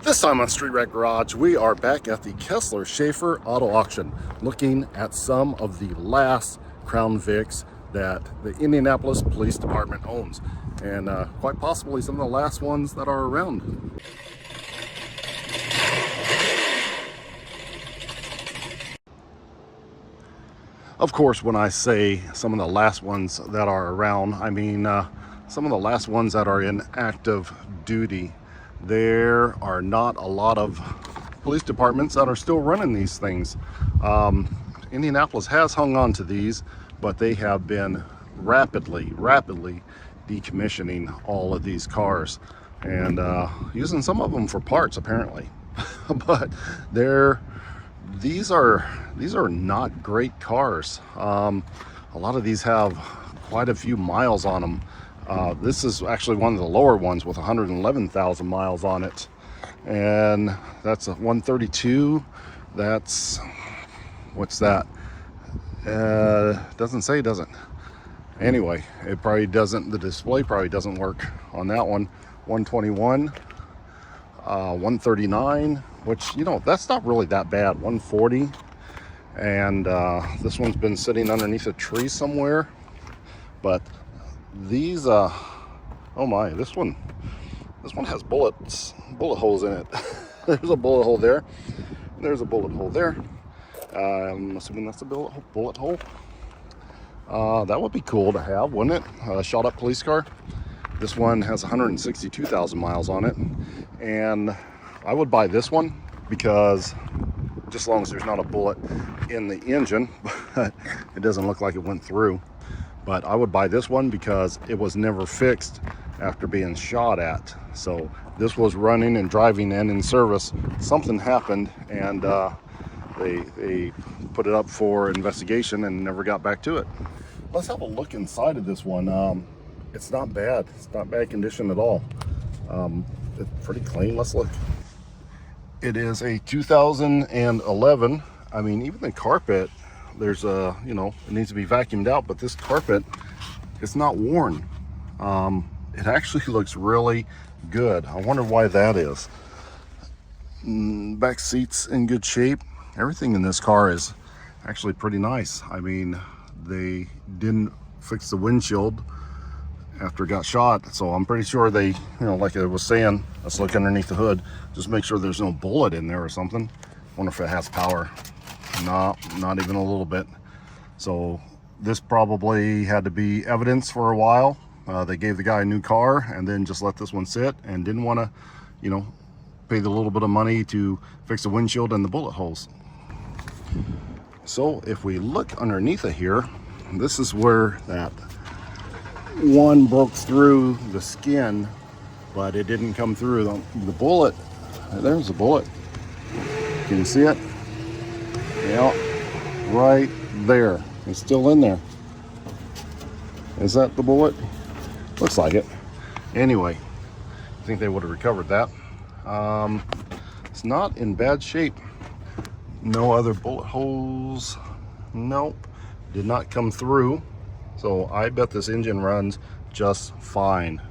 This time on Street Rat Garage, we are back at the Kessler Schaefer Auto Auction, looking at some of the last Crown Vics that the Indianapolis Police Department owns, and quite possibly some of the last ones that are around. Of course, when I say some of the last ones that are around, I mean some of the last ones that are in active duty. There are not a lot of police departments that are still running these things. Indianapolis has hung on to these, but they have been rapidly decommissioning all of these cars and using some of them for parts apparently. But these are not great cars. A lot of these have quite a few miles on them. This is actually one of the lower ones with 111,000 miles on it, and that's a 132. That's, what's that? Doesn't say, does it? Anyway, it probably doesn't, the display probably doesn't work on that one. 121, 139, which, you know, that's not really that bad. 140, and this one's been sitting underneath a tree somewhere. But these oh my, this one has bullet holes in it. There's a bullet hole there, there's a bullet hole there. I'm assuming that's a bullet hole. That would be cool to have, wouldn't it? A shot up police car. This one has 162,000 miles on it, and I would buy this one because just as long as there's not a bullet in the engine, but it doesn't look like it went through. But I would buy this one because it was never fixed after being shot at. So this was running and driving and in service. Something happened, and they put it up for investigation and never got back to it. Let's have a look inside of this one. It's not bad. It's not bad condition at all. It's pretty clean. Let's look. It is a 2011. I mean, even the carpet, there's a, you know, it needs to be vacuumed out, but this carpet, it's not worn. It actually looks really good. I wonder why that is. Back seats in good shape. Everything in this car is actually pretty nice. I mean, they didn't fix the windshield after it got shot, so I'm pretty sure they, you know, like I was saying, let's look underneath the hood, just make sure there's no bullet in there or something. Wonder if it has power. No, not even a little bit. So this probably had to be evidence for a while. They gave the guy a new car and then just let this one sit and didn't want to, you know, pay the little bit of money to fix the windshield and the bullet holes. So if we look underneath it here, this is where that one broke through the skin, but it didn't come through the bullet. There's the bullet. Can you see it? Yeah, right there. It's still in there. Is that the bullet? Looks like it. Anyway, I think they would have recovered that. It's not in bad shape. No other bullet holes. Nope. Did not come through. So I bet this engine runs just fine.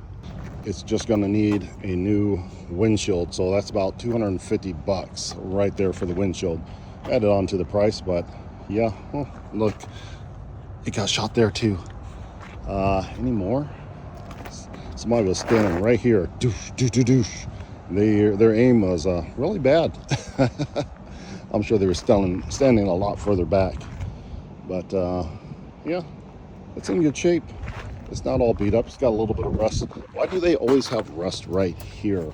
It's just going to need a new windshield. So that's about 250 bucks right there for the windshield. Added on to the price, but yeah, well, look, it got shot there too. Any more? Somebody was standing right here. Doosh, doosh, doosh, doosh. Their aim was really bad. I'm sure they were standing a lot further back, but yeah, it's in good shape. It's not all beat up. It's got a little bit of rust. Why do they always have rust right here?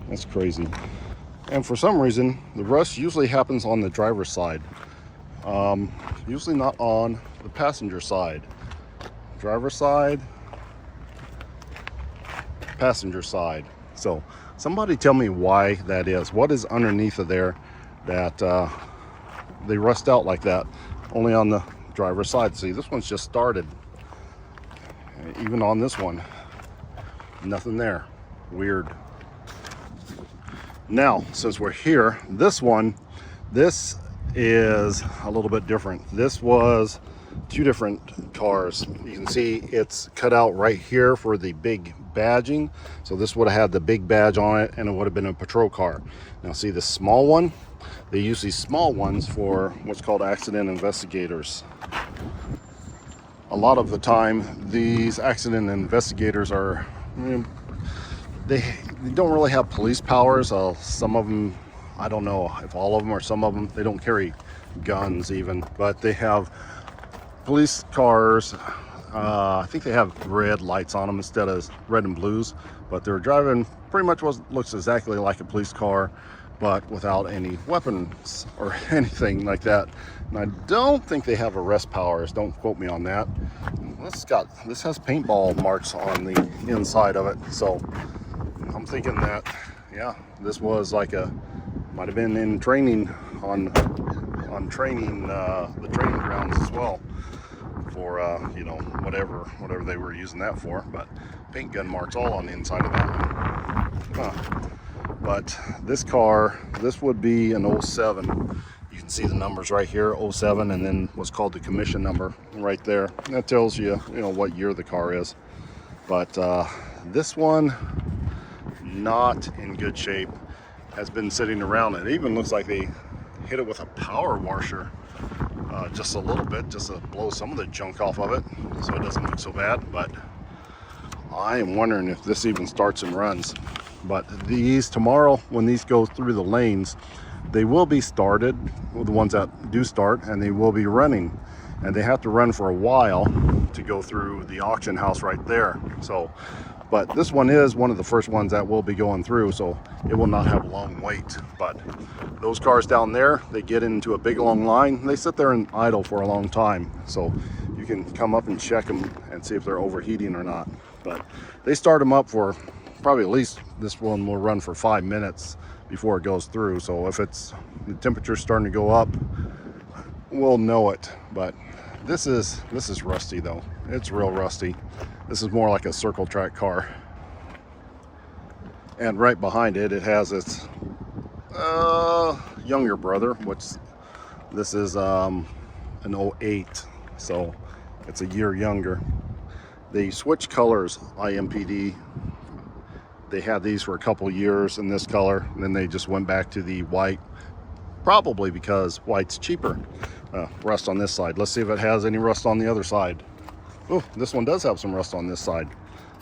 That's crazy. And for some reason, the rust usually happens on the driver's side. Usually not on the passenger side. Driver's side, passenger side. So somebody tell me why that is. What is underneath of there that they rust out like that? Only on the driver's side. See, this one's just started. Even on this one, nothing there. Weird. Now, since we're here, this is a little bit different. This was two different cars. You can see it's cut out right here for the big badging. So this would have had the big badge on it, and it would have been a patrol car. Now see the small one? They use these small ones for what's called accident investigators. A lot of the time, these accident investigators are, they don't really have police powers. Some of them, I don't know if all of them or some of them, they don't carry guns even, but they have police cars. I think they have red lights on them instead of red and blues, but they're driving pretty much what looks exactly like a police car, but without any weapons or anything like that. And I don't think they have arrest powers. Don't quote me on that. This has paintball marks on the inside of it, so I'm thinking that, yeah, this was like might have been in training on training, the training grounds as well, for you know, whatever they were using that for. But paint gun marks all on the inside of that one. But this car, this would be an 07. You can see the numbers right here, 07, and then what's called the commission number right there. And that tells you, you know, what year the car is. But this one, not in good shape, has been sitting around. It even looks like they hit it with a power washer just a little bit, just to blow some of the junk off of it, so it doesn't look so bad. But I am wondering if this even starts and runs. But these, tomorrow when these go through the lanes, they will be started, the ones that do start, and they will be running, and they have to run for a while to go through the auction house right there. So, but this one is one of the first ones that will be going through, so it will not have a long wait. But those cars down there, they get into a big long line. They sit there and idle for a long time, so you can come up and check them and see if they're overheating or not. But they start them up for probably, at least this one will run for 5 minutes before it goes through. So if the temperature's starting to go up, we'll know it. But this is rusty though. It's real rusty. This is more like a circle track car. And right behind it, it has its younger brother, which this is an 08, so it's a year younger. They switch colors, IMPD. They had these for a couple years in this color, and then they just went back to the white, probably because white's cheaper. Rust on this side. Let's see if it has any rust on the other side. Oh, this one does have some rust on this side.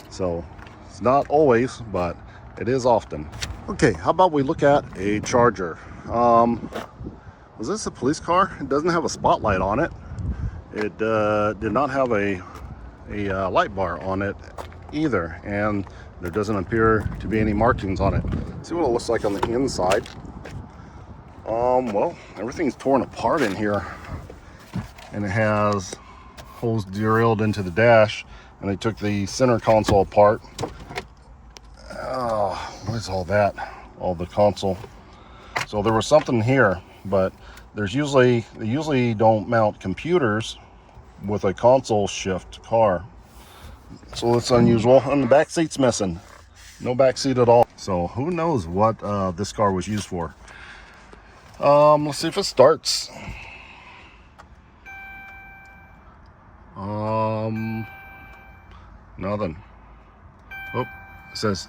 So it's not always, but it is often. Okay, how about we look at a Charger? Was this a police car? It doesn't have a spotlight on it. It did not have a light bar on it either, and there doesn't appear to be any markings on it. Let's see what it looks like on the inside. Well, everything's torn apart in here, and it has holes drilled into the dash, and they took the center console apart. Oh, what is all that? All the console. So there was something here, but they usually don't mount computers with a console shift car. So it's unusual. And the back seat's missing. No back seat at all. So who knows what this car was used for. Let's see if it starts. Nothing. Oh, it says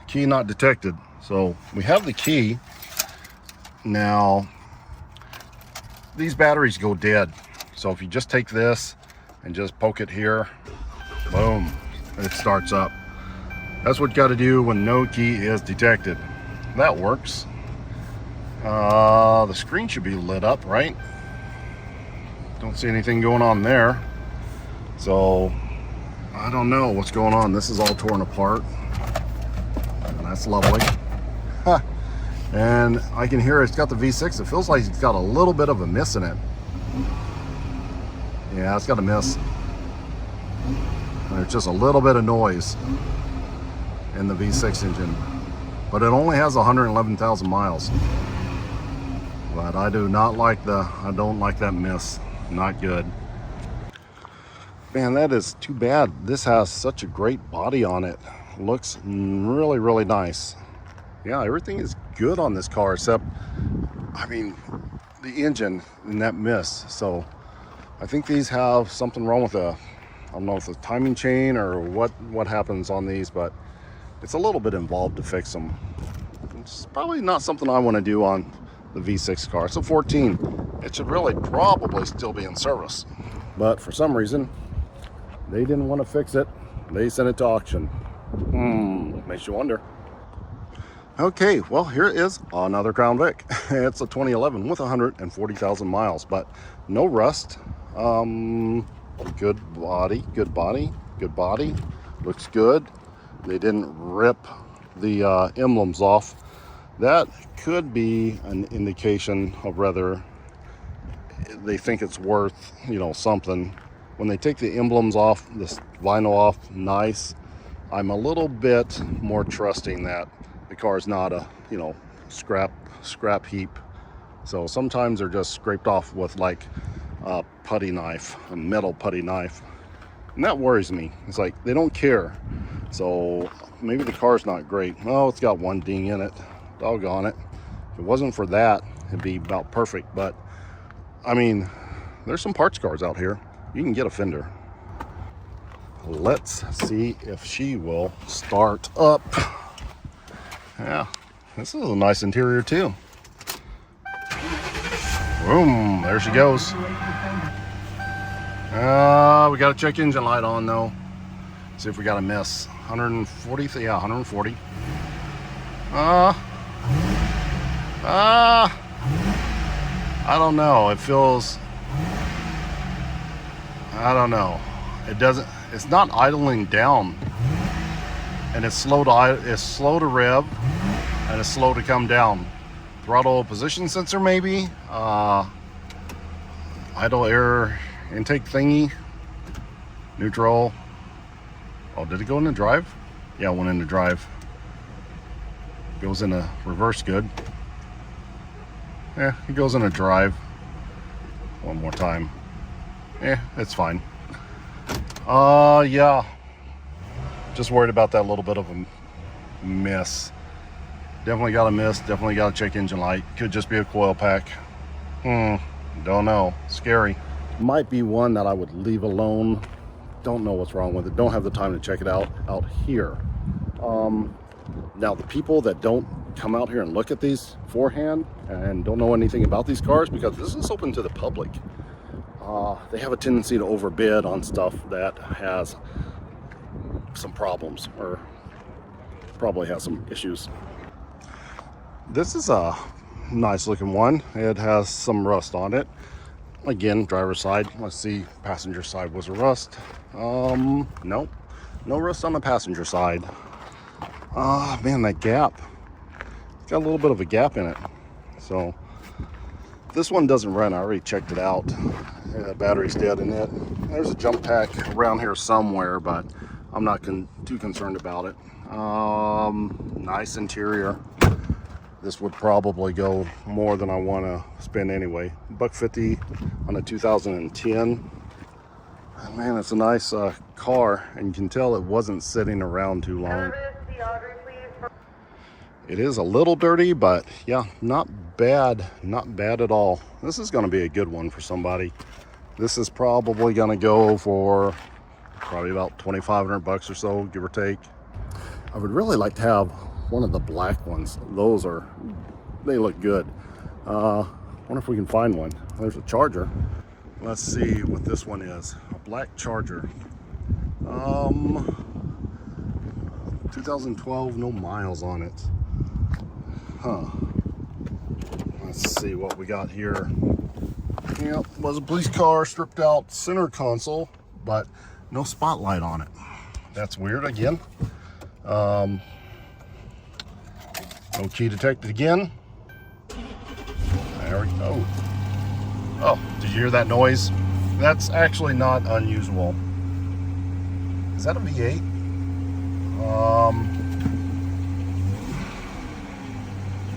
key not detected. So we have the key. Now, these batteries go dead. So if you just take this and just poke it here, boom, it starts up. That's what you got to do when no key is detected. That works. The screen should be lit up, right? Don't see anything going on there. So I don't know what's going on. This is all torn apart. And that's lovely. And I can hear it's got the V6. It feels like it's got a little bit of a miss in it. Yeah, it's got a miss. There's just a little bit of noise in the V6 engine, but it only has 111,000 miles. But I don't like that miss. Not good. Man, that is too bad. This has such a great body on it. Looks really, really nice. Yeah, everything is good on this car except, I mean, the engine and that miss. So I think these have something wrong with I don't know if it's a timing chain or what happens on these, but it's a little bit involved to fix them. It's probably not something I want to do on the V6 car. It's a 14. It should really probably still be in service. But for some reason, they didn't want to fix it. They sent it to auction. Makes you wonder. Okay, well, here is another Crown Vic. It's a 2011 with 140,000 miles, but no rust. Good body. Looks good. They didn't rip the emblems off. That could be an indication of whether they think it's worth, something. When they take the emblems off, this vinyl off, nice. I'm a little bit more trusting that the car is not a, scrap heap. So sometimes they're just scraped off with like a putty knife, a metal putty knife. And that worries me. It's like they don't care. So maybe the car's not great. Oh, it's got one ding in it. Doggone it. If it wasn't for that, it'd be about perfect. But I mean, there's some parts cars out here. You can get a fender. Let's see if she will start up. Yeah, this is a nice interior too. Boom, there she goes. We got a check engine light on though. See if we got a miss. 140, yeah, 140. I don't know. It feels, I don't know. It's not idling down, and it's slow to rev, and it's slow to come down. Throttle position sensor maybe. Idle air intake thingy. Neutral. Oh, did it go into drive? Yeah, it went into drive. Goes into reverse good. Yeah, it goes into drive. One more time. Yeah, it's fine. Yeah. Just worried about that little bit of a miss. Definitely got a miss. Definitely got a check engine light. Could just be a coil pack. Don't know. Scary. Might be one that I would leave alone. Don't know what's wrong with it. Don't have the time to check it out here. Now the people that don't come out here and look at these forehand and don't know anything about these cars, because this is open to the public, they have a tendency to overbid on stuff that has some problems or probably has some issues. This is a nice looking one. It has some rust on it. Again, driver's side. Let's see, passenger side was a rust. Nope, no rust on the passenger side. Man, that gap. It's got a little bit of a gap in it. So this one doesn't run. I already checked it out. Yeah, the battery's dead in it. There's a jump pack around here somewhere, but I'm not too concerned about it. Nice interior. This would probably go more than I want to spend anyway. $150 on a 2010. Man, it's a nice car, and you can tell it wasn't sitting around too long. It is a little dirty, but yeah, not bad at all. This is going to be a good one for somebody. This is probably going to go for probably about 2,500 bucks or so, give or take. I would really like to have one of the black ones. They look good. Wonder if we can find one. There's a Charger. Let's see what this one is. A black Charger. 2012, no miles on it. Let's see what we got here. Yep, was a police car, stripped out center console, but no spotlight on it. That's weird again. No key detected again. There we go. Oh, did you hear that noise? That's actually not unusual. Is that a V8?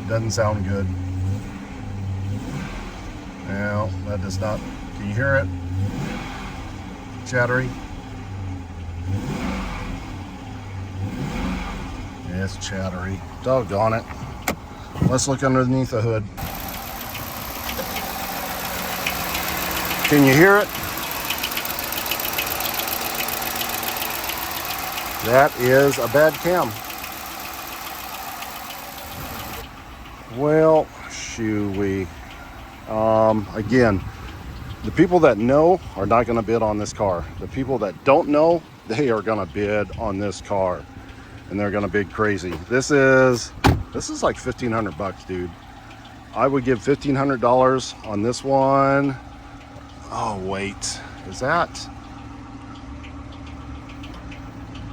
Doesn't sound good. No, that does not. Can you hear it? Chattery. Yeah, it's chattery. Doggone it. Let's look underneath the hood. Can you hear it? That is a bad cam. Well, shoo-wee. Again, the people that know are not going to bid on this car. The people that don't know, they are going to bid on this car, and they're going to bid crazy. This is like $1,500, dude. I would give $1,500 on this one. Oh wait, is that?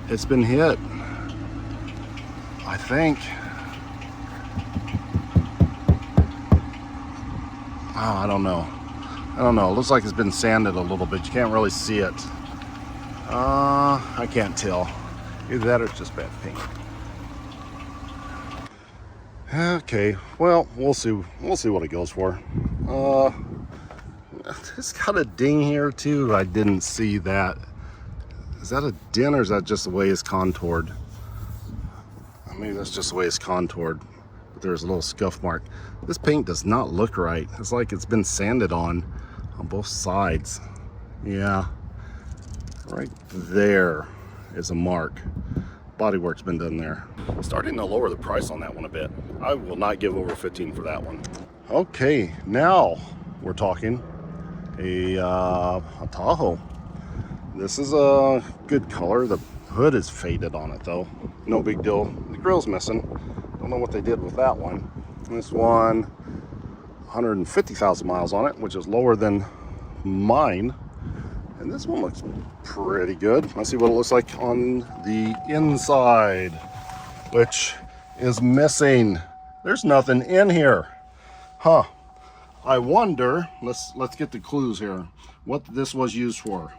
It's been hit, I think. Oh, I don't know. It looks like it's been sanded a little bit. You can't really see it. I can't tell. Either that or it's just bad paint. Okay, well, we'll see what it goes for. It's got a ding here too. I didn't see that. Is that a dent or is that just the way it's contoured? Maybe that's just the way it's contoured. But there's a little scuff mark. This paint does not look right. It's like it's been sanded on both sides. Yeah, right there is a mark. Bodywork's been done there. Starting to lower the price on that one a bit. I will not give over 15 for that one. Okay, now we're talking a Tahoe. This is a good color. The hood is faded on it though. No big deal. The grill's missing. Don't know what they did with that one. This one, 150,000 miles on it, which is lower than mine. And this one looks pretty good. Let's see what it looks like on the inside, which is missing. There's nothing in here. Huh. I wonder, let's get the clues here. What this was used for.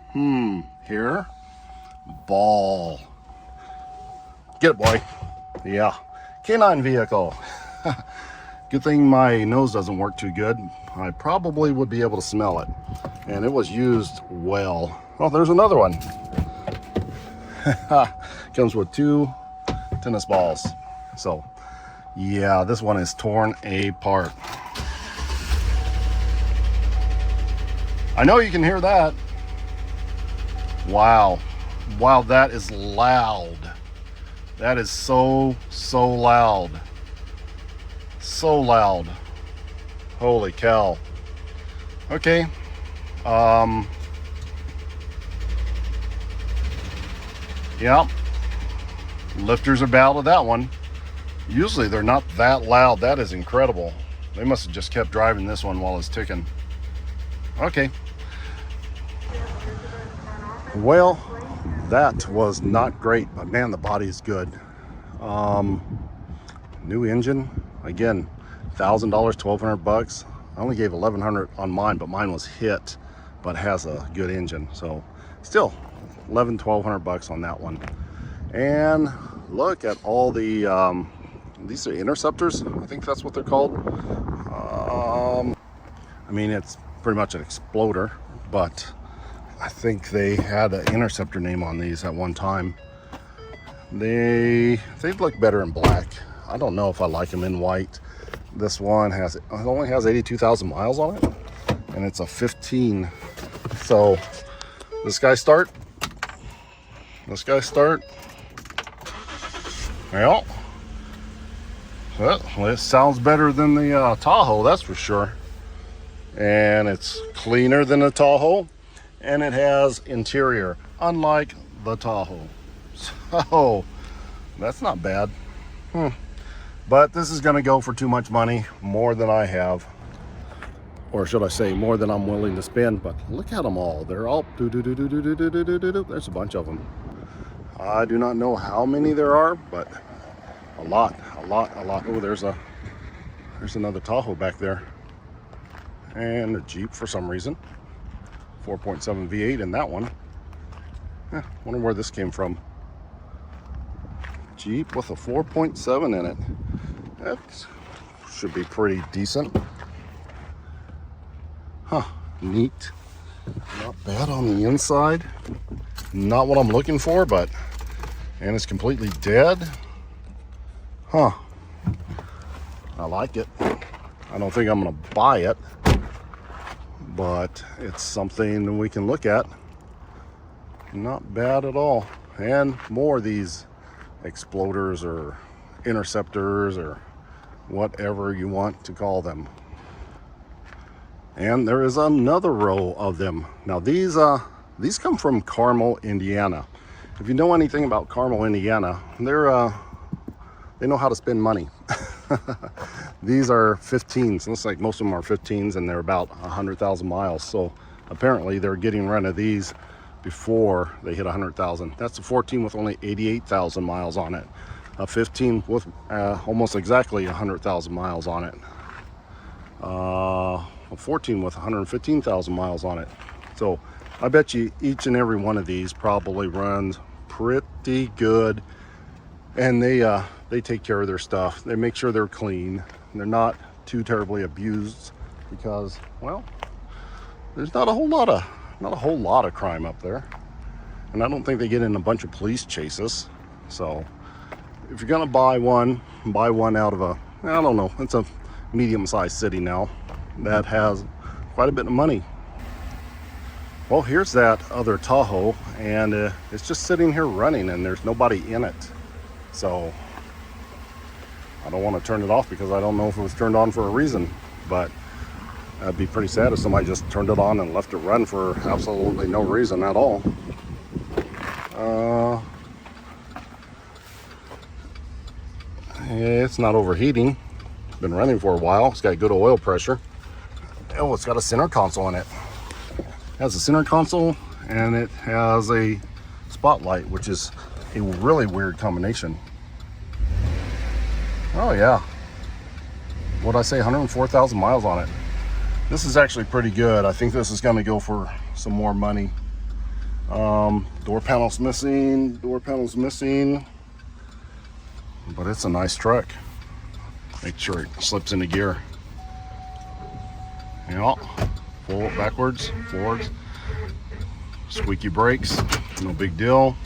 Here. Ball. Get it, boy. Yeah. Canine vehicle. Good thing my nose doesn't work too good. I probably would be able to smell it. And it was used well. Oh, there's another one. Comes with 2 tennis balls. So, yeah, this one is torn apart. I know you can hear that. Wow. Wow, that is loud. That is so loud. So loud. Holy cow. Okay. Yeah. Lifters are bad with that one. Usually they're not that loud. That is incredible. They must have just kept driving this one while it's ticking. Okay. Well, that was not great, but man, the body is good. New engine, again, $1,000, $1,200. I only gave $1,100 on mine, but mine was hit, but has a good engine. So still $1,100, $1,200 on that one. And look at all the, these are interceptors. I think that's what they're called. I mean, it's pretty much an exploder, but I think they had an interceptor name on these at one time. They'd look better in black. I don't know if I like them in white. This one only has 82,000 miles on it, and it's a 15. So this guy start. Well, it sounds better than the Tahoe, that's for sure. And it's cleaner than the Tahoe, and it has interior, unlike the Tahoe. So that's not bad. But this is going to go for too much money, more than I have, or should I say more than I'm willing to spend. But look at them all. They're all there's a bunch of them. I do not know how many there are, but a lot. Oh, there's another Tahoe back there, and a Jeep for some reason. 4.7 V8 in that one. Wonder where this came from. Jeep with a 4.7 in it. That should be pretty decent. Neat. Not bad on the inside. Not what I'm looking for, but, and it's completely dead. I like it. I don't think I'm gonna buy it, but it's something we can look at. Not bad at all. and more of these exploders or interceptors or whatever you want to call them. And there is another row of them. Now these come from Carmel, Indiana. If you know anything about Carmel, Indiana, they know how to spend money. These are 15s. Looks like most of them are 15s, and they're about 100,000 miles. So apparently they're getting rid of these before they hit 100,000. That's a 14 with only 88,000 miles on it. A 15 with almost exactly 100,000 miles on it. A 14 with 115,000 miles on it. So I bet you each and every one of these probably runs pretty good, and they take care of their stuff. They make sure they're clean. They're not too terribly abused because, well, there's not a whole lot of crime up there, and I don't think they get in a bunch of police chases. So if you're gonna buy one out of I don't know, it's a medium-sized city now that has quite a bit of money. Well, here's that other Tahoe, and it's just sitting here running, and there's nobody in it. So I don't want to turn it off because I don't know if it was turned on for a reason, but that'd be pretty sad if somebody just turned it on and left it run for absolutely no reason at all. It's not overheating. It's been running for a while. It's got good oil pressure. Oh, it's got a center console in it. It has a center console, and it has a spotlight, which is a really weird combination. Oh yeah, what'd I say, 104,000 miles on it. This is actually pretty good. I think this is going to go for some more money. Door panel's missing, but it's a nice truck. Make sure it slips into gear. Yeah, full backwards, forwards, squeaky brakes, no big deal.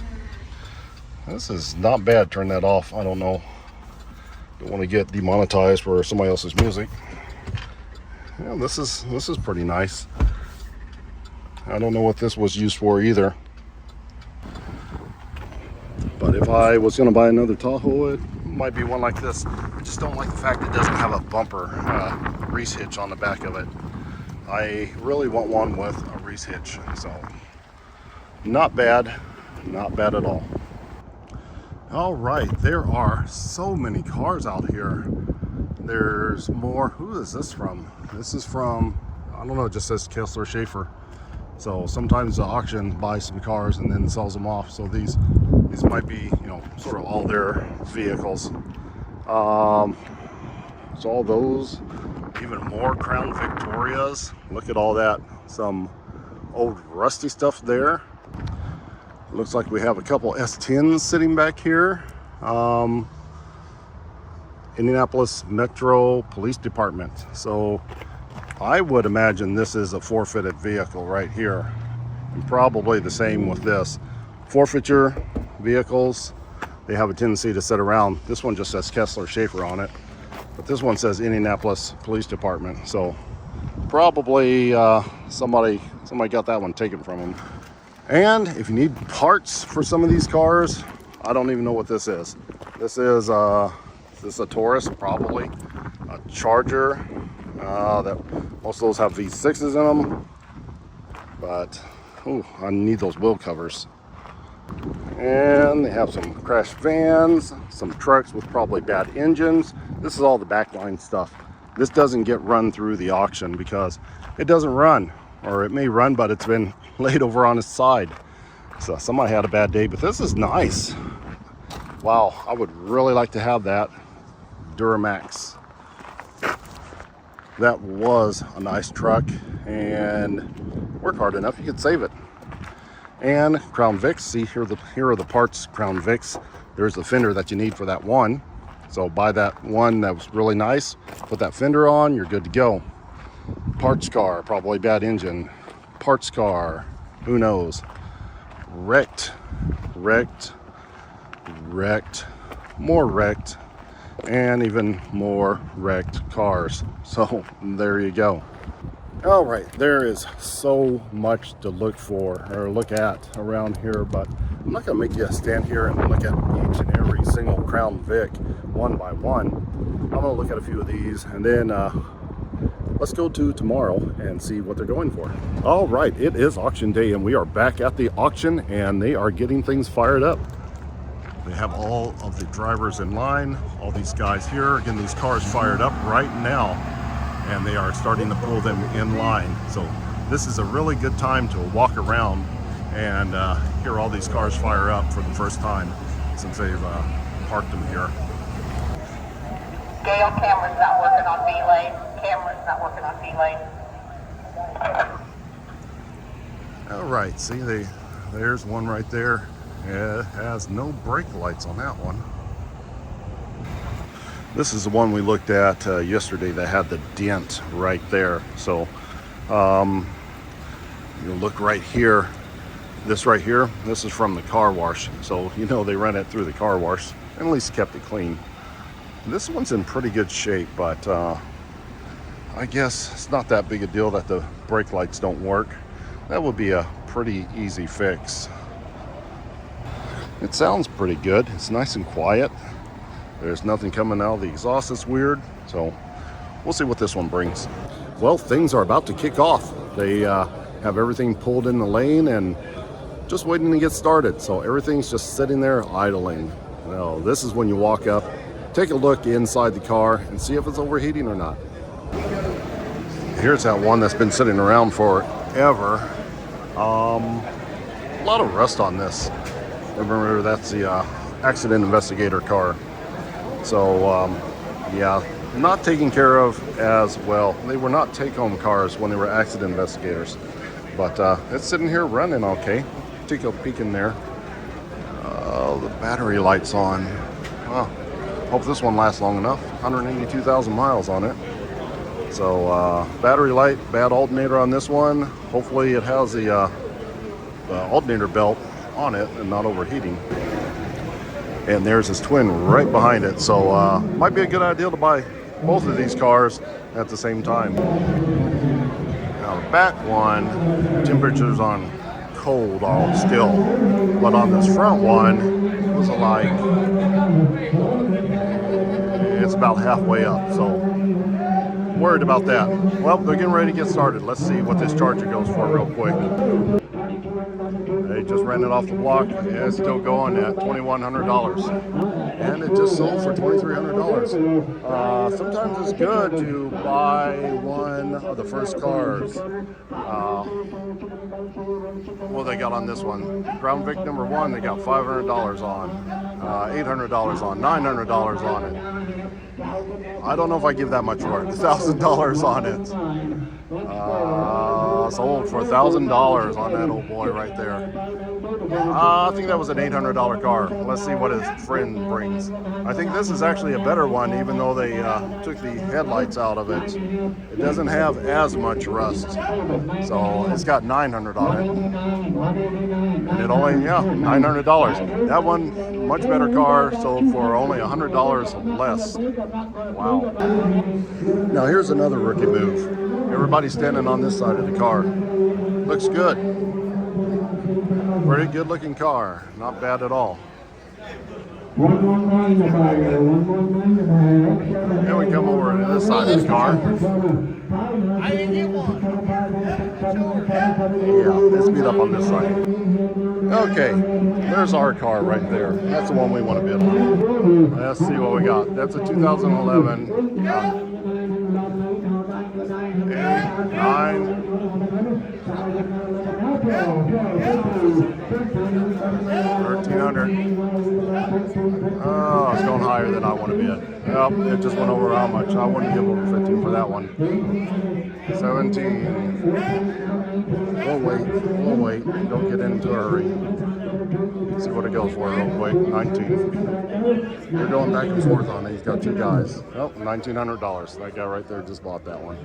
This is not bad. Turn that off. I don't know. Don't want to get demonetized for somebody else's music. Yeah, this is pretty nice. I don't know what this was used for either. But if I was going to buy another Tahoe, it might be one like this. I just don't like the fact it doesn't have a bumper grease hitch on the back of it. I really want one with a grease hitch. So not bad at all. All right, there are so many cars out here. There's more. Who is this from? This is from, I don't know, it just says Kessler Schaefer. So sometimes the auction buys some cars and then sells them off. So these might be, you know, sort of all their vehicles. So all those, even more Crown Victorias. Look at all that, some old rusty stuff there. Looks like we have a couple S10s sitting back here. Indianapolis Metro Police Department. So I would imagine this is a forfeited vehicle right here. And probably the same with this. Forfeiture vehicles, they have a tendency to sit around. This one just says Kessler Schaefer on it, but this one says Indianapolis Police Department. So probably somebody got that one taken from them. And if you need parts for some of these cars, I don't even know what this is. This is a Taurus, probably a Charger. That most of those have V6s in them, but I need those wheel covers. And they have some crashed vans, some trucks with probably bad engines. This is all the backline stuff. This doesn't get run through the auction because it doesn't run, or it may run, but it's been laid over on its side. So somebody had a bad day, but this is nice. Wow, I would really like to have that Duramax. That was a nice truck, and work hard enough, you could save it. And Crown Vics, see here are the parts, Crown Vics. There's the fender that you need for that one. So buy that one that was really nice, put that fender on, you're good to go. Parts car, probably bad engine. Parts car, who knows? Wrecked, more wrecked, and even more wrecked cars. So there you go. All right, there is so much to look for or look at around here, but I'm not gonna make you stand here and look at each and every single Crown Vic one by one. I'm gonna look at a few of these, and then let's go to tomorrow and see what they're going for. All right, it is auction day, and we are back at the auction, and they are getting things fired up. They have all of the drivers in line, all these guys here, getting these cars fired up right now, and they are starting to pull them in line. So this is a really good time to walk around and hear all these cars fire up for the first time since they've parked them here. Gail, camera's not working on V-Lane. Camera's not working on V-Lane. All right, see, there's one right there. It has no brake lights on that one. This is the one we looked at yesterday that had the dent right there. So you look right here, this right here, this is from the car wash. So you know they ran it through the car wash and at least kept it clean. This one's in pretty good shape, but I guess it's not that big a deal that the brake lights don't work. That would be a pretty easy fix. It sounds pretty good. It's nice and quiet. There's nothing coming out of the exhaust that's weird, so we'll see what this one brings. Well, things are about to kick off. They have everything pulled in the lane and just waiting to get started. So everything's just sitting there idling. Now, this is when you walk up, take a look inside the car and see if it's overheating or not. Here's that one that's been sitting around forever. A lot of rust on this. Remember, that's the accident investigator car. So yeah, not taken care of as well. They were not take-home cars when they were accident investigators, but it's sitting here running okay. Take a peek in there. The battery light's on. Well, hope this one lasts long enough. 182,000 miles on it. So battery light, bad alternator on this one. Hopefully it has the alternator belt on it and not overheating. And there's his twin right behind it, so might be a good idea to buy both of these cars at the same time. Now the back one, temperature's on cold all still, but on this front one, it was like, it's about halfway up, so worried about that. Well, they're getting ready to get started. Let's see what this Charger goes for real quick. They just ran it off the block. Yeah, it's still going at $2,100. And it just sold for $2,300. Sometimes it's good to buy one of the first cars. What they got on this one? Crown Vic number 1, they got $500 on, $800 on, $900 on it. I don't know if I give that much for it. $1,000 on it. Sold for $1,000 on that old boy right there. I think that was an $800 car. Let's see what his friend brings. I think this is actually a better one, even though they took the headlights out of it. It doesn't have as much rust. So it's got $900 on it. And it only, yeah, $900. That one, much better car, sold for only $100 less. Wow. Now here's another rookie move. Everybody's standing on this side of the car. Looks good. Pretty good looking car. Not bad at all. Then we come over to this side of the car. I didn't get one. Yeah, let's meet up on this side. Okay, there's our car right there. That's the one we want to bid on. Let's see what we got. That's a 2011. 1,300. Oh, it's going higher than I want to bid. Well, it just went over how much. I wouldn't give over 15 for that one. 17. We'll wait. Don't get into a hurry. See what it goes for real quick. 19. They're going back and forth on it. He's got two guys. Oh, $1,900. That guy right there just bought that one.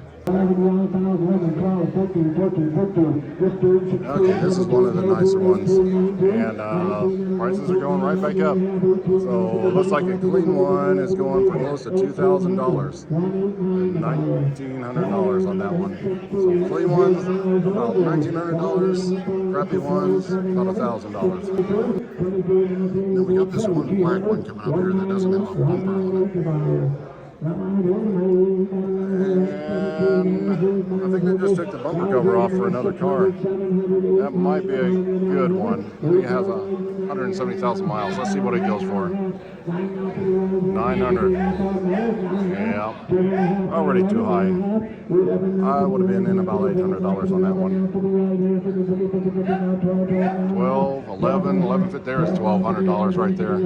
Okay, this is one of the nicer ones. And prices are going right back up. So it looks like a clean one is going for close to $2,000. $1,900 on that one. So clean ones, about $1,900. Crappy ones, about $1,000. Then we got this one black one coming up here that doesn't have a bumper on it. And I think they just took the bumper cover off for another car. That might be a good one. I think it has 170,000 miles. Let's see what it goes for. 900. Yeah, already too high. I would have been in about $800 on that one. 12, 11, 11 fit there is $1,200 right there.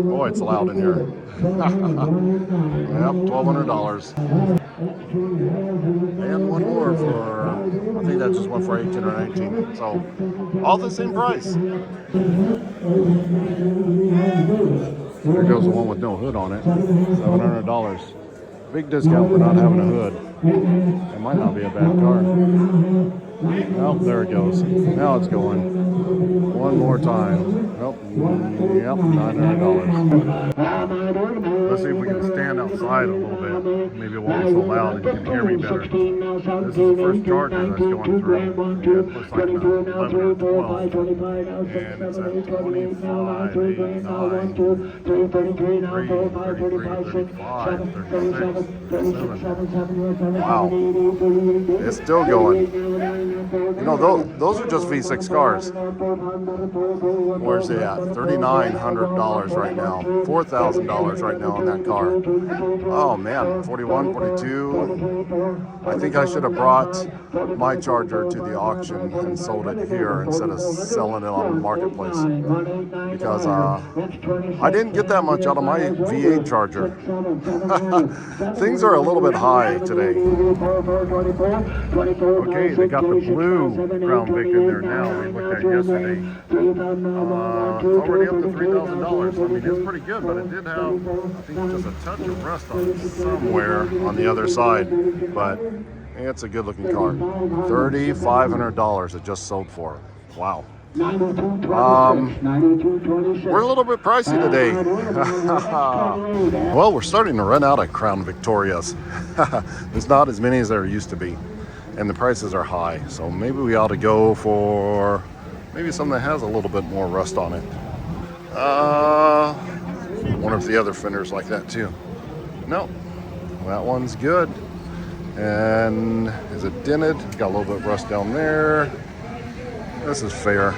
Boy, it's loud in here. Yep, $1,200. And one more for, I think that just went for 18 or 19. So, all the same price. There goes the one with no hood on it. $700. Big discount for not having a hood. It might not be a bad car. Oh, there it goes. Now it's going. One more time. Oh, yep, $900. Let's see if we can stand outside a little bit. Maybe it won't be so loud and you can hear me better. This is the first charger that's going through. Yeah, it looks like 11 or 12. And it's at 25, 8, 9, 33, 35, 36, 37. Wow. It's still going. You know, those are just V6 cars. Where's they at? $3,900 right now. $4,000 right now on that car. Oh man, 41, 42. I think I should have brought my charger to the auction and sold it here instead of selling it on the marketplace. Because I didn't get that much out of my V8 charger. Things are a little bit high today. Okay, they got the blue Crown Vic in there now. We looked at it yesterday. It's already up to $3,000. I mean, it's pretty good, but it did have, I think, just a touch of rust on it somewhere on the other side. But it's a good-looking car. $3,500 it just sold for. Wow. We're a little bit pricey today. Well, we're starting to run out of Crown Victorias. There's not as many as there used to be, and the prices are high. So maybe we ought to go for maybe something that has a little bit more rust on it. Wonder if the other fenders like that too. No, that one's good. And is it dented? Got a little bit of rust down there. This is fair.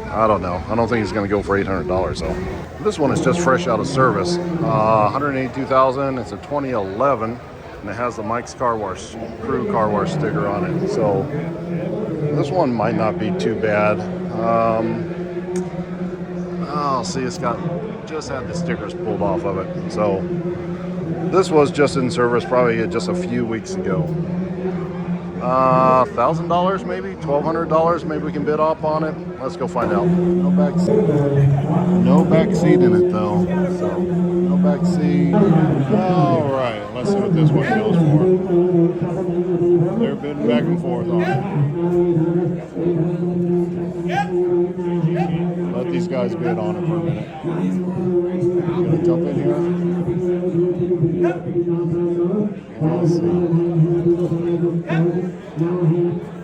I don't know. I don't think he's going to go for $800 though. This one is just fresh out of service. 182,000. It's a 2011, and it has the Mike's Car Wash, Crew Car Wash sticker on it. So this one might not be too bad. Oh, see, it's got just had the stickers pulled off of it. So this was just in service probably just a few weeks ago. $1,000 maybe, $1,200 maybe we can bid up on it. Let's go find out. No back seat. No back seat in it though. So no back seat. All right, let's see what this one goes for. They're bidding back and forth on it. Let these guys bid on it for a minute. Gonna jump in here. Let's see.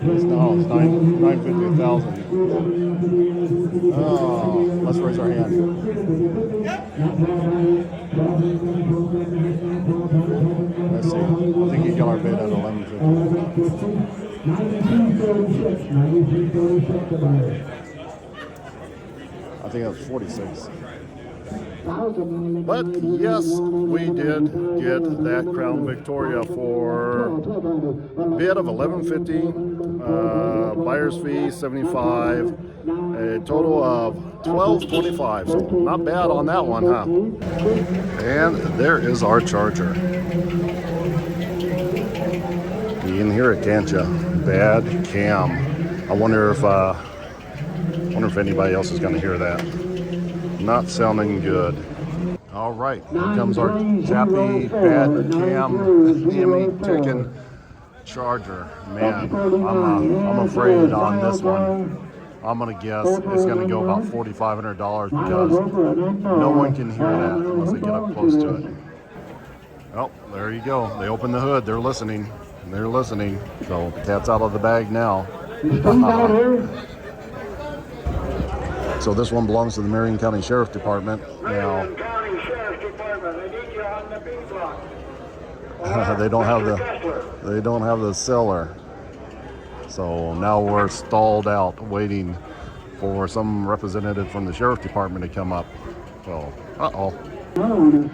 It's 950, 1,000. Oh, let's raise our hand. Let's see. I think he got our bid at 1150. I think that was 46. But yes, we did get that Crown Victoria for a bid of $1,150, buyer's fee $75, a total of $1,225. So not bad on that one, huh? And there is our charger. You can hear it, can't you? Bad cam. I wonder if Wonder if anybody else is going to hear that. Not sounding good. All right, here comes our Chappie Bad Cam Emmy chicken charger. Man, I'm afraid on this one. I'm gonna guess it's gonna go about $4,500 because no one can hear that unless they get up close to it. Oh, there you go. They opened the hood. They're listening. They're listening. So the cat's out of the bag now. So this one belongs to the Marion County Sheriff Department. Now, Marion County Sheriff's Department, they need you on the B block. they don't have the cellar. So now we're stalled out waiting for some representative from the Sheriff Department to come up. So,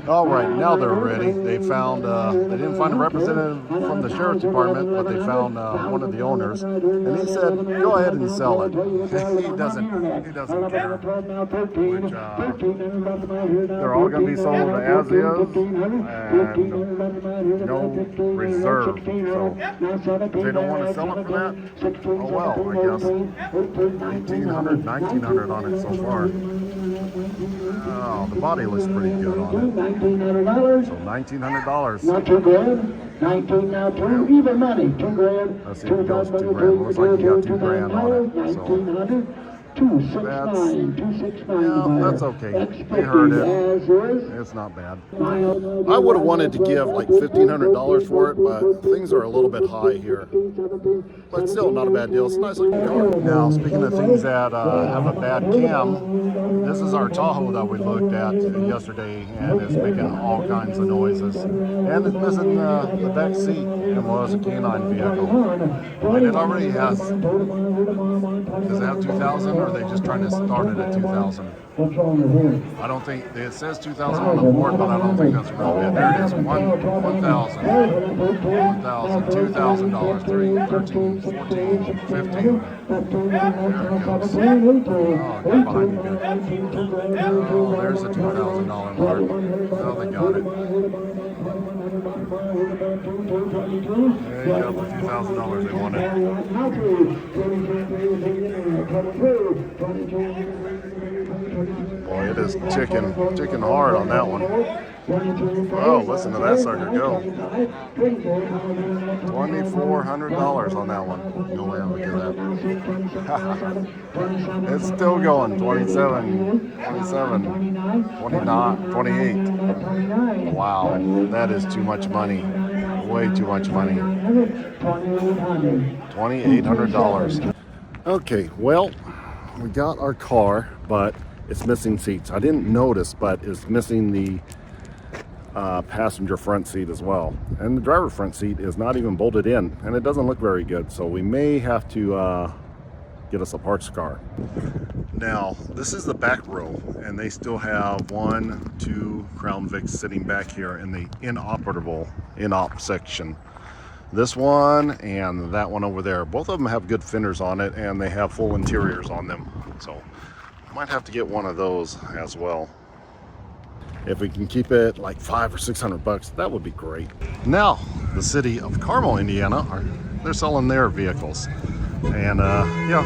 all right, now they're ready. They found, they didn't find a representative from the Sheriff's Department, but they found one of the owners. And he said, go ahead and sell it. he doesn't care. Which, they're all going to be sold as is and no reserve. So if they don't want to sell it for that, oh well, I guess. $1,800, $1,900 on it so far. Oh, the body looks pretty good on it. $1,900. So $1,900. Not $2 grand. 19 now, two even money. $2 grand. Let's see if it goes $2 grand. Looks like you got $2 grand on it. So 1900. 269, 269. yeah, that's okay. They heard it. It's not bad. I would have wanted to give like $1,500 for it, but things are a little bit high here. But still, not a bad deal. It's a nice looking car. Now, speaking of things that have a bad cam, this is our Tahoe that we looked at yesterday, and it's making all kinds of noises. And it's missing the back seat, and was a canine vehicle. And it already has. Does it have 2,000, or are they just trying to start it at 2,000? I don't think it says 2,000 on the board, but I don't think that's real bad. There it is. 1,000, 1,000, $2,000, 3, 13, 14, 15. There it goes. Oh, get behind me, good. Oh, there's the $2,000 mark. Oh, they got it. There you go, the $2,000 they wanted. Boy, it is ticking hard on that one. Oh, listen to that sucker go. $2,400 on that one. No way, look at that. It's still going. 27, 29, 28. Wow, that is too much money. Way too much money. $2,800. Okay, well, we got our car, but it's missing seats. I didn't notice, but it's missing the passenger front seat as well. And the driver front seat is not even bolted in, and it doesn't look very good. So we may have to get us a parts car. Now, this is the back row, and they still have 1, 2 Crown Vics sitting back here in the inoperable in-op section. This one and that one over there, both of them have good fenders on it, and they have full interiors on them. So might have to get one of those as well. If we can keep it like $500 or $600, that would be great. Now, the city of Carmel, Indiana, they're selling their vehicles. And yeah,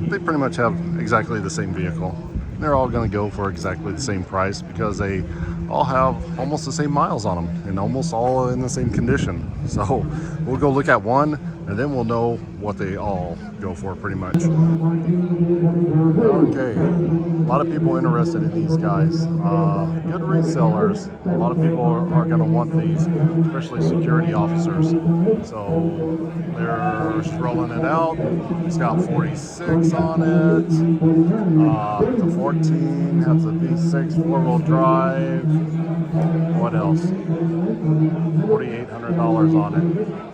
they pretty much have exactly the same vehicle. They're all gonna go for exactly the same price because they all have almost the same miles on them and almost all in the same condition. So we'll go look at one, and then we'll know what they all go for pretty much. Okay, a lot of people interested in these guys. Good resellers. A lot of people are going to want these, especially security officers. So they're strolling it out. It's got 46 on it. The 14 has a V6 4-wheel drive. What else? $4,800 on it.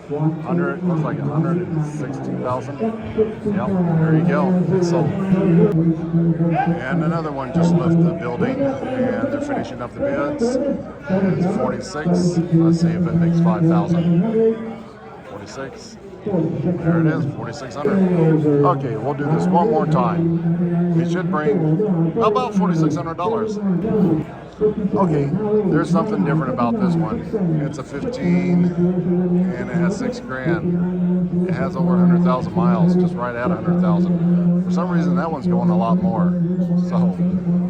Looks like 160,000. Yep, there you go. It's sold. And another one just left the building, and they're finishing up the bids. It's 46. Let's see if it makes 5,000. 46. There it is, 4,600. Okay, we'll do this one more time. It should bring about $4,600. Okay, there's something different about this one. It's a 15 and it has 6 grand. It has over 100,000 miles, just right at 100,000. For some reason, that one's going a lot more. So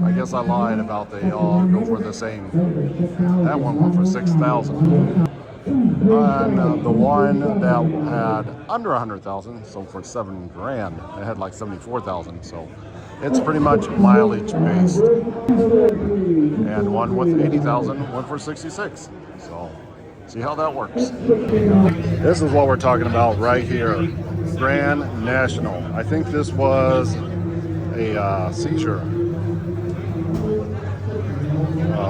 I guess I lied about they all go for the same. That one went for 6,000. And the one that had under 100,000 sold for 7 grand. It had like 74,000. So it's pretty much mileage based. And one with 80,000 went for 66. So see how that works. This is what we're talking about right here. Grand National. I think this was a seizure.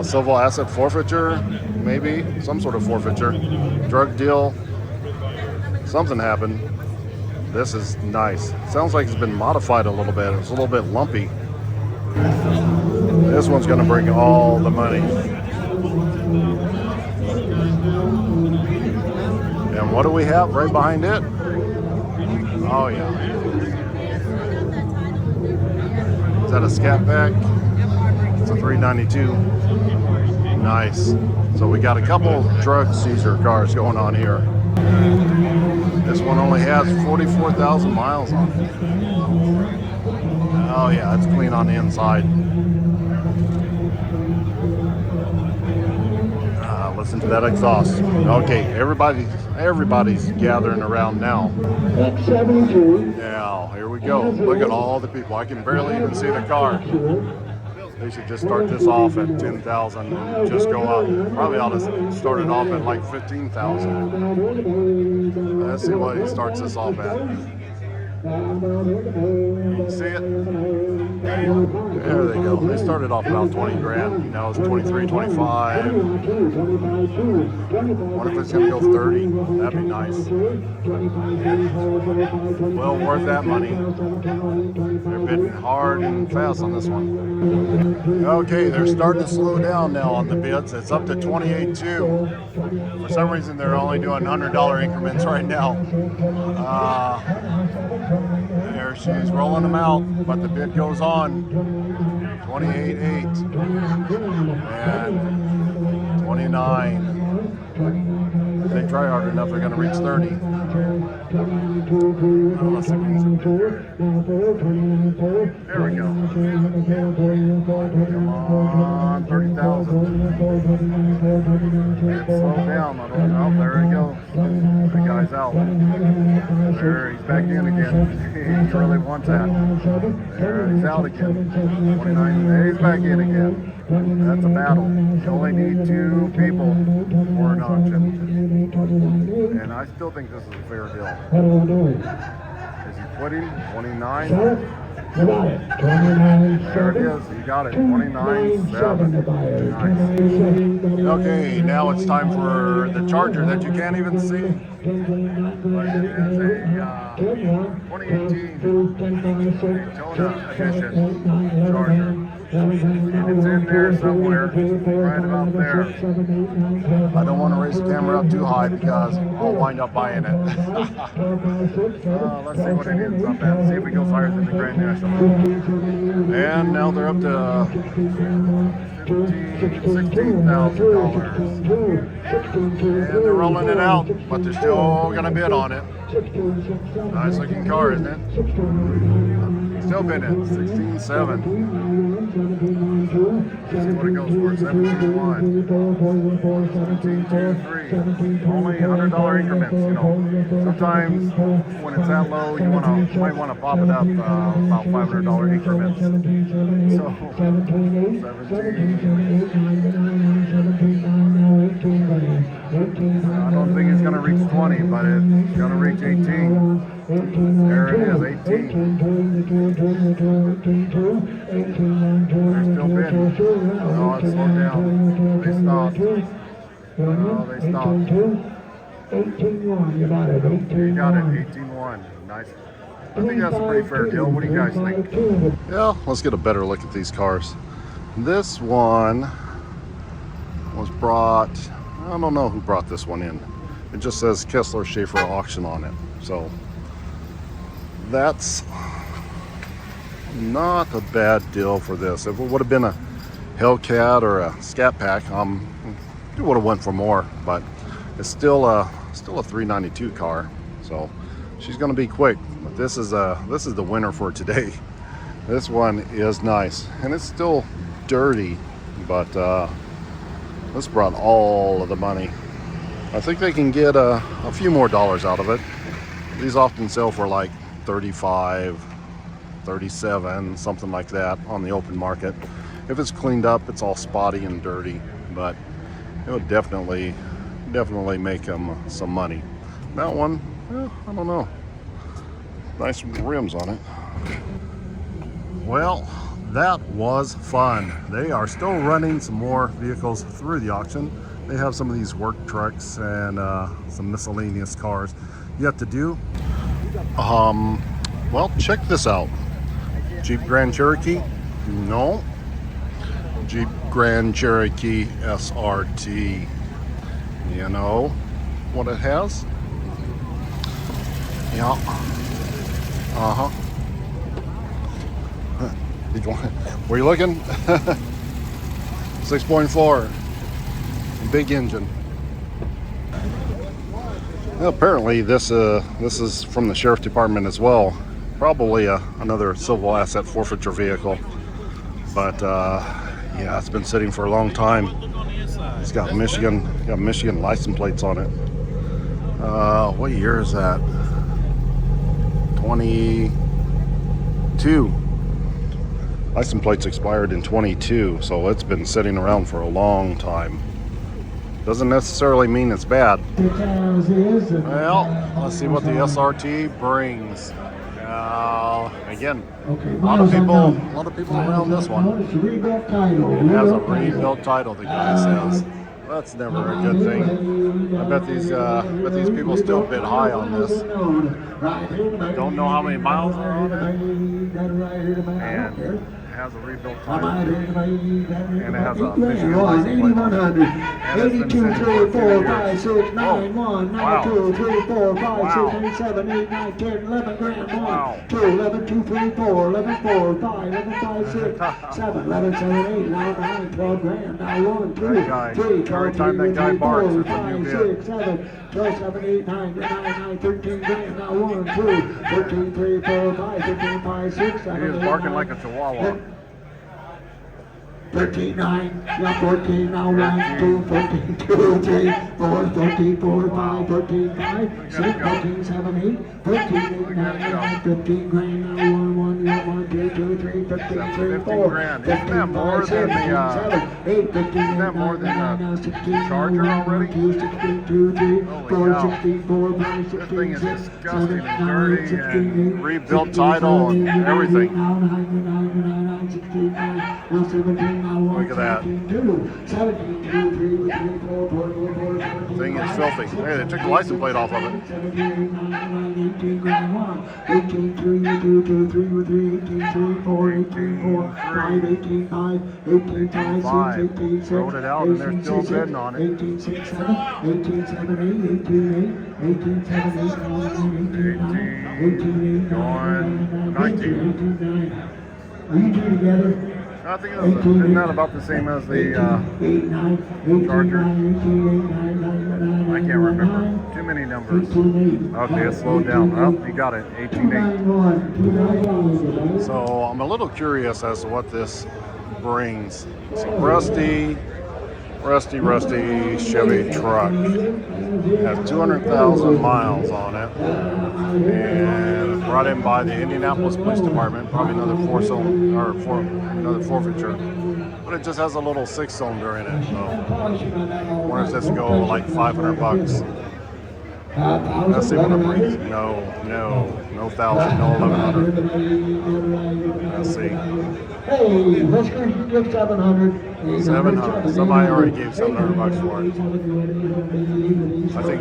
Civil asset forfeiture, maybe some sort of forfeiture, drug deal, something happened. This is nice. Sounds like it's been modified a little bit. It's a little bit lumpy. This one's going to bring all the money. And what do we have right behind it? Oh yeah. Is that a Scat Pack? It's a 392. Nice. So we got a couple drug seizure cars going on here. This one only has 44,000 miles on it. Oh yeah, it's clean on the inside. Listen to that exhaust. Okay, everybody's gathering around now. Now, here we go. Look at all the people. I can barely even see the car. They should just start this off at 10,000 and just go up. Probably ought to start it off at like 15,000. Let's see what he starts this off at. See it? There they go. They started off about 20 grand. Now it's 23, 25. What if it's going to go 30? That'd be nice. Well worth that money. They're bidding hard and fast on this one. Okay, they're starting to slow down now on the bids. It's up to 28.2. For some reason, they're only doing $100 increments right now. There she's rolling them out, but the bid goes on. 28.8 and 29. If they try hard enough, they're going to reach 30. Oh, let's see if we can zoom in here. There we go. Come on, 30,000. Slow down. Oh, there we go. The guy's out. There, he's back in again. He really wants that. There, he's out again. 29. There, he's back in again. That's a battle. You only need 2 people for an auction. And I still think this is a fair deal. Is he quitting? 29? There it is. You got it. 29.7. Nice. Okay, now it's time for the Charger that you can't even see. But it is a 2018 Daytona Edition Charger. And it's in there somewhere, right about there. I don't want to raise the camera up too high because I'll wind up buying it. Let's see what it ends up at. See if we go higher than the Grand National. And now they're up to $16,000. And they're rolling it out, but they're still going to bid on it. Nice looking car, isn't it? Still bidding 16.7. See what it goes for. 17.1. 17.23. Only $100 increments. You know, sometimes when it's that low, you might want to pop it up about $500 increments. So 17. I don't think it's going to reach 20, but it's going to reach 18. There it is, 18. They're still bidding. Oh, it slowed down. They stopped. Oh, they stopped. 18.1, you got it. You got it, 18.1. Nice. I think that's a pretty fair deal. What do you guys think? Yeah, let's get a better look at these cars. This one was brought, I don't know who brought this one in. It just says Kessler Schaefer auction on it. So that's not a bad deal for this. If it would have been a Hellcat or a Scat Pack, it would have went for more, but it's still a $392 car, so she's going to be quick. But this is the winner for today. This one is nice, and it's still dirty, but this brought all of the money. I think they can get a few more dollars out of it. These often sell for like 35, 37, something like that on the open market. If it's cleaned up, it's all spotty and dirty, but it would definitely make them some money. That one, I don't know. Nice rims on it. Well, that was fun. They are still running some more vehicles through the auction. They have some of these work trucks and some miscellaneous cars yet to do. Well, check this out. Jeep Grand Cherokee? No. Jeep Grand Cherokee SRT. You know what it has? Yeah. Uh-huh. Were you looking? 6.4. Big engine. Well, apparently this is from the sheriff department as well. Probably another civil asset forfeiture vehicle. But yeah, it's been sitting for a long time. It's got Michigan license plates on it. What year is that? 22. License plates expired in 22, so it's been sitting around for a long time. Doesn't necessarily mean it's bad. Well, let's see what the SRT brings. Again, a lot of people around this one. It has a rebuilt title, the guy says. That's never a good thing. I bet these people still bid high on this. Don't know how many miles are on it. And it has a rebuilt title. And it has a Michigan license plate on it. And it's been sitting for a few years. Oh, wow. 7, 8, 9, 10, 11 grand, 1, Wow. 2, 11, 2, 3, 4, 11, 4, 5, 11, 5, 6, 7, 11, 7, 8, now 9, 12 grand, now 1, 2, That guy, 3, every time that guy barks, it's a new 5, bid. 6, 7, 12, 7, 8, 9, 13 grand, now 1, 2, 13, 3, 4, 5, 15, 5, 6, 7, He is 8, barking 9, like a chihuahua. 13, 9, now 14, now 1, 2, 14, 2, 3, 4, 13, 4, 5, 13, 5, 6, 14, 7, 8, 13, 8, 9, 15 grand, now 1, 1, 2, 2, 3, 15, 3, 4, grand. 15, 5, 6, 7, 8, 15, 8, 9, 9, 16, Charger already? 2, 16, 2, 3, 4, cow. 16, 4, 5, 16, This thing is 6, disgusting 7, and 9, dirty 16, and 8, rebuilt 16, title and 17, everything. Now 9, 16, 9, now 17, now 1, Look at that. 17, 2, 17, 2, 3, 3, 4, 4, 4, 4, Thing is filthy. Hey, they took the license plate off of it. 17, 18 grand 1, 18, 3, 2, 2, 3, 3, 18, 3, 4, 18, 4, 5, 18, 5, 18, 5, 6, 18, 6, Wrote it out and they're still 18, bidding on it. 18, 6, 7, 18, 7, 8, 18, 8, 18, 7, 8, 9, 18, 9, 18, 8, 9, 19, 18, 9. Are you two together? I think isn't that about the same as the Charger? I can't remember. Too many numbers. Okay, it slowed down. Oh, you got it. 18.8. So I'm a little curious as to what this brings. It's a rusty Chevy truck. It has 200,000 miles on it. And brought in by the Indianapolis Police Department. Probably another another forfeiture. But it just has a little 6-cylinder in it. So where does this go? Like $500. Let's see what it brings. No 1,000, no 1,100. Let's see. Hey, let's go give 700. 700. Somebody already gave $700 for it. I think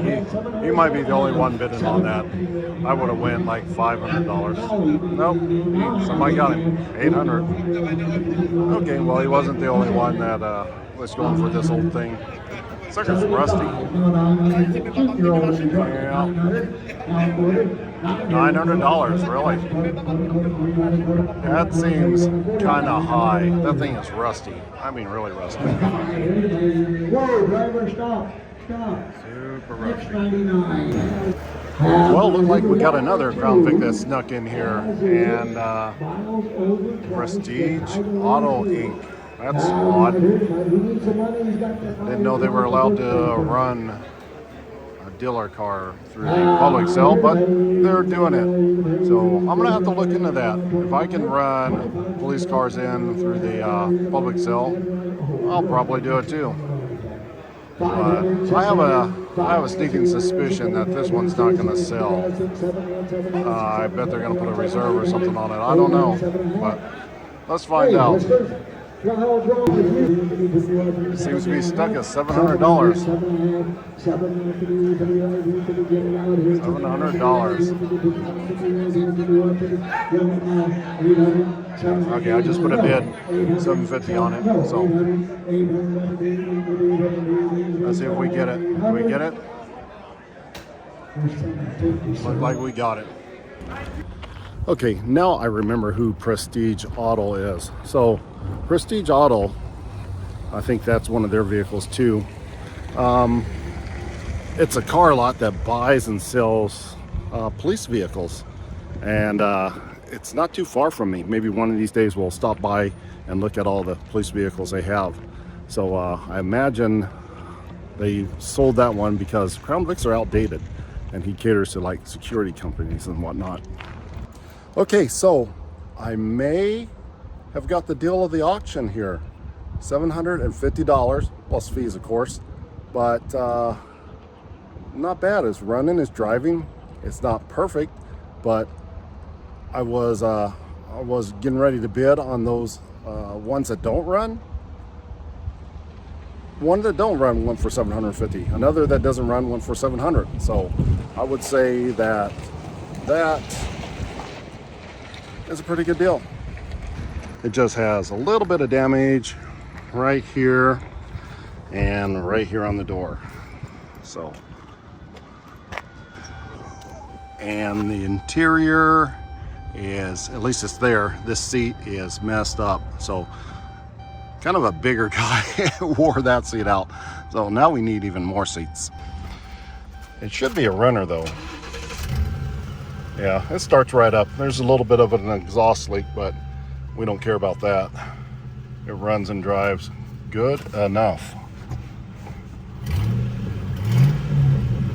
he might be the only one bidding on that. I would have went like $500. Nope. Somebody got him. 800. Okay, well he wasn't the only one that was going for this old thing. Looks like it's rusty. $900, really? That seems kind of high. That thing is rusty. I mean, really rusty. Whoa, driver, stop. Super rusty. $6.99. Well, looked like we got another Crown Vic that snuck in here, and Prestige Auto Inc. That's odd. Didn't know they were allowed to run a dealer car through the public sale, but they're doing it. So I'm gonna have to look into that. If I can run police cars in through the public sale, I'll probably do it too. But I have a sneaking suspicion that this one's not going to sell. I bet they're going to put a reserve or something on it. I don't know, but let's find out. It seems to be stuck at $700. $700. Okay, I just put a bid, $750 on it. So let's see if we get it. Did we get it? Looked like we got it. Okay, now I remember who Prestige Auto is. So Prestige Auto, I think that's one of their vehicles too. It's a car lot that buys and sells police vehicles, and it's not too far from me. Maybe one of these days we'll stop by and look at all the police vehicles they have. So I imagine they sold that one because Crown Vics are outdated, and he caters to like security companies and whatnot. Okay, so I may have got the deal of the auction here. $750 plus fees, of course, but not bad. It's running, it's driving. It's not perfect, but I was getting ready to bid on those ones that don't run. One that don't run went for $750. Another that doesn't run went for $700. So I would say that is a pretty good deal. It just has a little bit of damage right here and right here on the door. So, and the interior is, at least it's there, this seat is messed up. So kind of a bigger guy wore that seat out. So now we need even more seats. It should be a runner though. Yeah, it starts right up. There's a little bit of an exhaust leak, but we don't care about that. It runs and drives good enough.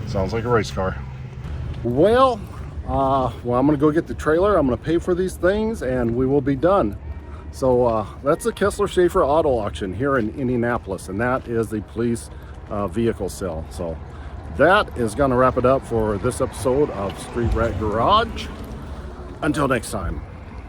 Sounds like a race car. Well, I'm gonna go get the trailer. I'm gonna pay for these things and we will be done. So that's the Kessler Schaefer Auto Auction here in Indianapolis, and that is the police vehicle sale. So that is gonna wrap it up for this episode of Street Rat Garage. Until next time.